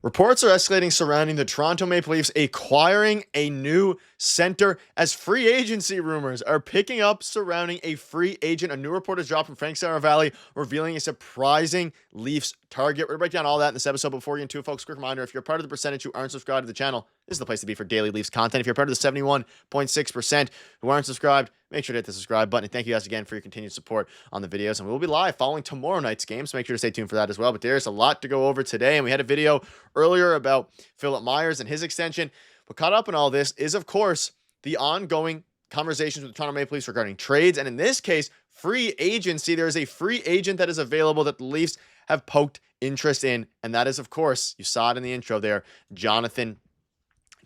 Reports are escalating surrounding the Toronto Maple Leafs acquiring a new center as free agency rumors are picking up surrounding a free agent. A new report has dropped from Frank Saravalli revealing a surprising Leafs target. We're going to break down all that in this episode. Before we get into it, folks, quick reminder, if you're part of the percentage who aren't subscribed to the channel, this is the place to be for daily Leafs content. If you're part of the 71.6% who aren't subscribed, make sure to hit the subscribe button. And thank you guys again for your continued support on the videos. And we will be live following tomorrow night's game, so make sure to stay tuned for that as well. But there's a lot to go over today, and we had a video earlier about Philip Myers and his extension. But caught up in all this is, of course, the ongoing conversations with the Toronto Maple Leafs regarding trades. And in this case, free agency. There is a free agent that is available that the Leafs have poked interest in. And that is, of course, you saw it in the intro there, Jonathan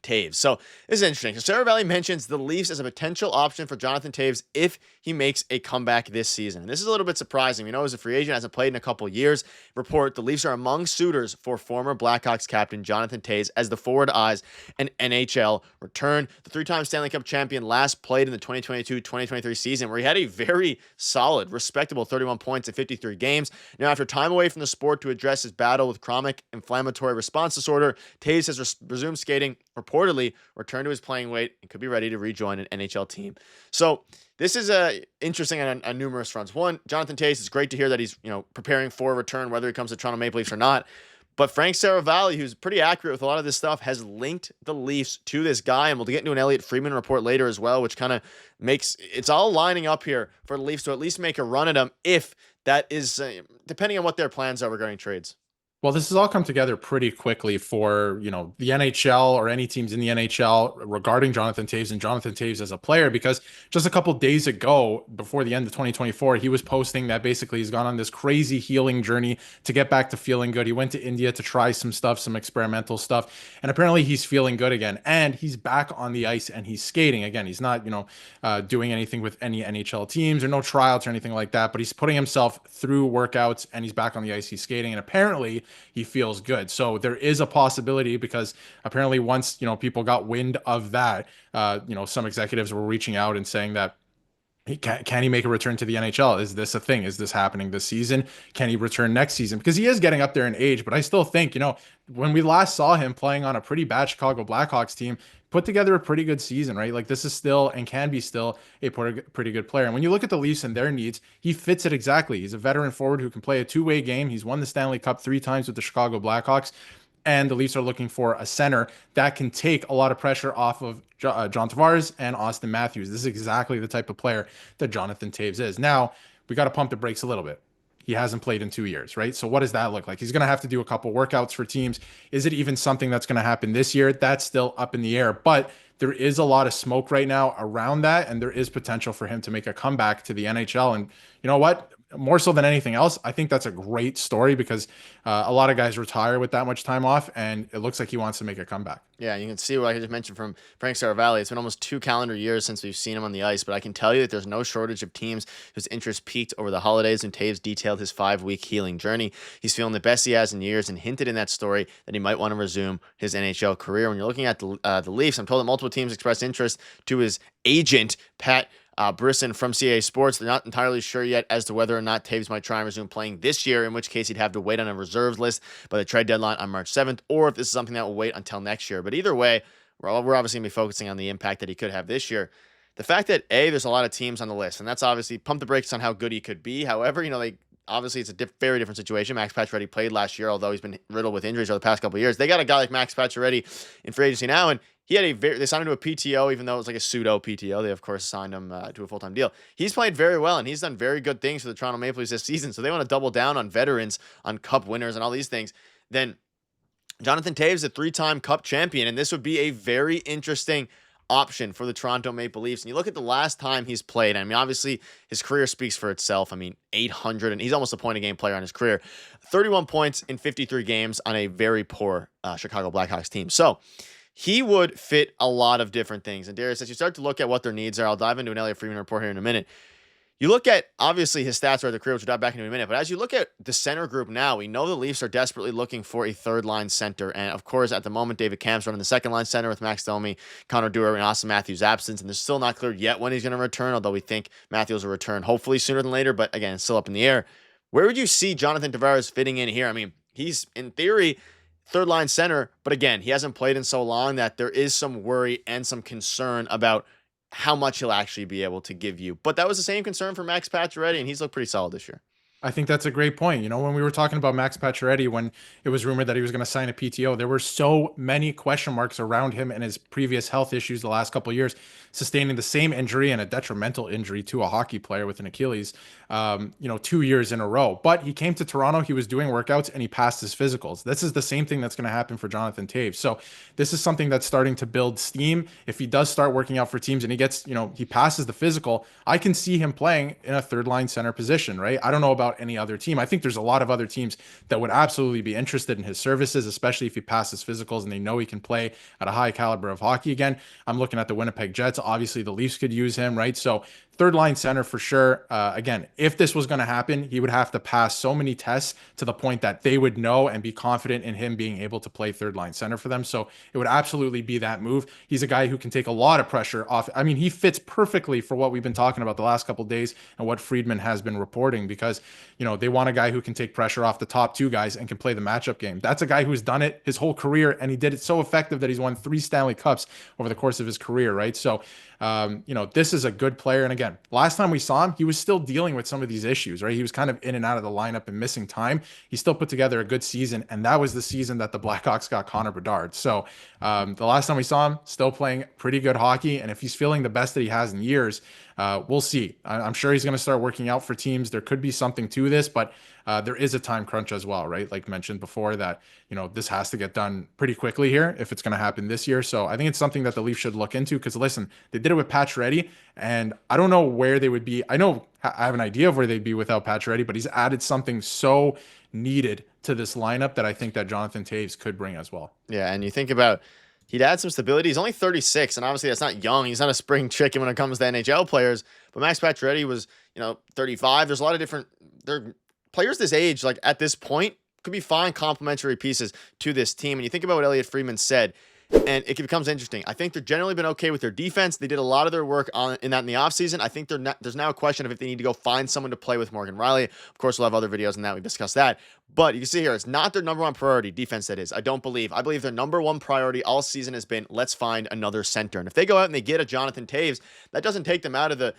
Toews. So this is interesting. So Saravalli mentions the Leafs as a potential option for Jonathan Toews if he makes a comeback this season. And this is a little bit surprising. We know he's a free agent, hasn't played in a couple years. Report the Leafs are among suitors for former Blackhawks captain Jonathan Toews as the forward eyes and NHL return. The three-time Stanley Cup champion last played in the 2022-2023 season where he had a very solid, respectable 31 points in 53 games. Now, after time away from the sport to address his battle with chronic inflammatory response disorder, Toews has resumed skating, reportedly returned to his playing weight, and could be ready to rejoin an NHL team. So this is interesting on numerous fronts. One, Jonathan Toews, it's great to hear that he's preparing for a return, whether he comes to Toronto Maple Leafs or not. But Frank Saravalli, who's pretty accurate with a lot of this stuff, has linked the Leafs to this guy, and we'll get into an Elliot Friedman report later as well, which kind of makes it's all lining up here for the Leafs to at least make a run at him, if that is depending on what their plans are regarding trades. Well, this has all come together pretty quickly for, the NHL or any teams in the NHL regarding Jonathan Toews and Jonathan Toews as a player, because just a couple days ago, before the end of 2024, he was posting that basically he's gone on this crazy healing journey to get back to feeling good. He went to India to try some stuff, some experimental stuff, and apparently he's feeling good again. And he's back on the ice and he's skating again. He's not, doing anything with any NHL teams or no tryouts or anything like that, but he's putting himself through workouts and he's back on the ice. He's skating, and apparently he feels good. So there is a possibility, because apparently once, people got wind of that, some executives were reaching out and saying that can he make a return to the NHL? Is this a thing? Is this happening this season? Can he return next season? Because he is getting up there in age, but I still think, when we last saw him playing on a pretty bad Chicago Blackhawks team, put together a pretty good season, right? Like, this is still and can be still a pretty good player. And when you look at the Leafs and their needs, he fits it exactly. He's a veteran forward who can play a two-way game. He's won the Stanley Cup 3 times with the Chicago Blackhawks. And the Leafs are looking for a center that can take a lot of pressure off of John Tavares and Austin Matthews. This is exactly the type of player that Jonathan Toews is. Now, we got to pump the brakes a little bit. He hasn't played in 2 years, right? So what does that look like? He's going to have to do a couple workouts for teams. Is it even something that's going to happen this year? That's still up in the air. But there is a lot of smoke right now around that, and there is potential for him to make a comeback to the NHL. And you know what? More so than anything else, I think that's a great story, because a lot of guys retire with that much time off, and it looks like he wants to make a comeback. Yeah, you can see what I just mentioned from Frank Saravalli. It's been almost 2 calendar years since we've seen him on the ice, but I can tell you that there's no shortage of teams whose interest peaked over the holidays, and Toews detailed his 5-week healing journey. He's feeling the best he has in years and hinted in that story that he might want to resume his NHL career. When you're looking at the Leafs, I'm told that multiple teams expressed interest to his agent, Pat Brisson from CA Sports. They're not entirely sure yet as to whether or not Toews might try and resume playing this year, in which case he'd have to wait on a reserves list by the trade deadline on March 7th, or if this is something that will wait until next year. But either way, we're obviously going to be focusing on the impact that he could have this year. The fact that, there's a lot of teams on the list, and that's obviously pump the brakes on how good he could be. However, obviously it's a very different situation. Max Pacioretty played last year, although he's been riddled with injuries over the past couple of years. They got a guy like Max Pacioretty in free agency now, and they signed him to a PTO, even though it was like a pseudo PTO. They, of course, signed him to a full-time deal. He's played very well, and he's done very good things for the Toronto Maple Leafs this season. So they want to double down on veterans, on cup winners, and all these things. Then Jonathan Toews is a 3-time cup champion, and this would be a very interesting option for the Toronto Maple Leafs. And you look at the last time he's played, I mean, obviously his career speaks for itself. I mean, 800, and he's almost a point-a-game player on his career. 31 points in 53 games on a very poor Chicago Blackhawks team. So he would fit a lot of different things. And Darius, as you start to look at what their needs are, I'll dive into an Elliot Friedman report here in a minute. You look at, obviously, his stats are at the career, which we'll dive back into in a minute. But as you look at the center group now, we know the Leafs are desperately looking for a third-line center. And, of course, at the moment, David Kamp's running the second-line center with Max Domi, Connor Dewar, and Austin Matthews' absence. And they're still not clear yet when he's going to return, although we think Matthews will return hopefully sooner than later. But, again, it's still up in the air. Where would you see Jonathan Tavares fitting in here? I mean, he's, in theory, third line center. But again, he hasn't played in so long that there is some worry and some concern about how much he'll actually be able to give you. But that was the same concern for Max Pacioretty, and he's looked pretty solid this year. I think that's a great point. You know, when we were talking about Max Pacioretty, when it was rumored that he was going to sign a PTO, there were so many question marks around him and his previous health issues the last couple of years, sustaining the same injury and a detrimental injury to a hockey player with an Achilles, 2 years in a row. But he came to Toronto, he was doing workouts, and he passed his physicals. This is the same thing that's going to happen for Jonathan Toews. So this is something that's starting to build steam. If he does start working out for teams and he gets, he passes the physical, I can see him playing in a third line center position, right? I don't know about any other team. I think there's a lot of other teams that would absolutely be interested in his services, especially if he passes physicals and they know he can play at a high caliber of hockey again. I'm looking at the Winnipeg Jets. Obviously, the Leafs could use him, right? So third line center for sure. Again, if this was going to happen, he would have to pass so many tests to the point that they would know and be confident in him being able to play third line center for them. So it would absolutely be that move. He's a guy who can take a lot of pressure off. I mean, he fits perfectly for what we've been talking about the last couple of days and what Friedman has been reporting, because they want a guy who can take pressure off the top two guys and can play the matchup game. That's a guy who's done it his whole career, and he did it so effective that he's won 3 Stanley Cups over the course of his career, right? So this is a good player. And again, last time we saw him, he was still dealing with some of these issues, right? He was kind of in and out of the lineup and missing time. He still put together a good season, and that was the season that the Blackhawks got Connor Bedard. So the last time we saw him, still playing pretty good hockey. And if he's feeling the best that he has in years, we'll see. I'm sure he's going to start working out for teams. There could be something to this, but there is a time crunch as well, right? Like mentioned before, that this has to get done pretty quickly here if it's going to happen this year. So I think it's something that the Leafs should look into, because listen, they did it with Pacioretty, and I don't know where they would be. I have an idea of where they'd be without Pacioretty, but he's added something so needed to this lineup that I think that Jonathan Toews could bring as well. Yeah, and you think about, he'd add some stability. He's only 36, and obviously that's not young. He's not a spring chicken when it comes to NHL players. But Max Pacioretty was, 35. There's a lot of different players this age, like at this point, could be fine complementary pieces to this team. And you think about what Elliot Friedman said, and it becomes interesting. I think they've generally been okay with their defense. They did a lot of their work in the offseason. I think there's now a question of if they need to go find someone to play with Morgan Riley. Of course, we'll have other videos on that. We discussed that. But you can see here, it's not their number one priority, defense that is. I believe their number one priority all season has been, let's find another center. And if they go out and they get a Jonathan Toews, that doesn't take them out of the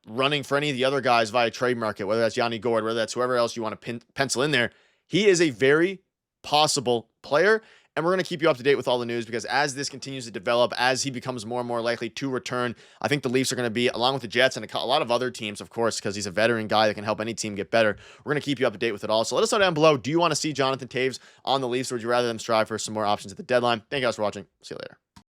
running for any of the other guys via trade market, whether that's Yanni Gourde, whether that's whoever else you want to pencil in there. He is a very possible player, and we're going to keep you up to date with all the news, because as this continues to develop, as he becomes more and more likely to return, I think the Leafs are going to be, along with the Jets and a lot of other teams, of course, because he's a veteran guy that can help any team get better. We're going to keep you up to date with it all. So let us know down below, do you want to see Jonathan Toews on the Leafs, or would you rather them strive for some more options at the deadline? Thank you guys for watching. See you later.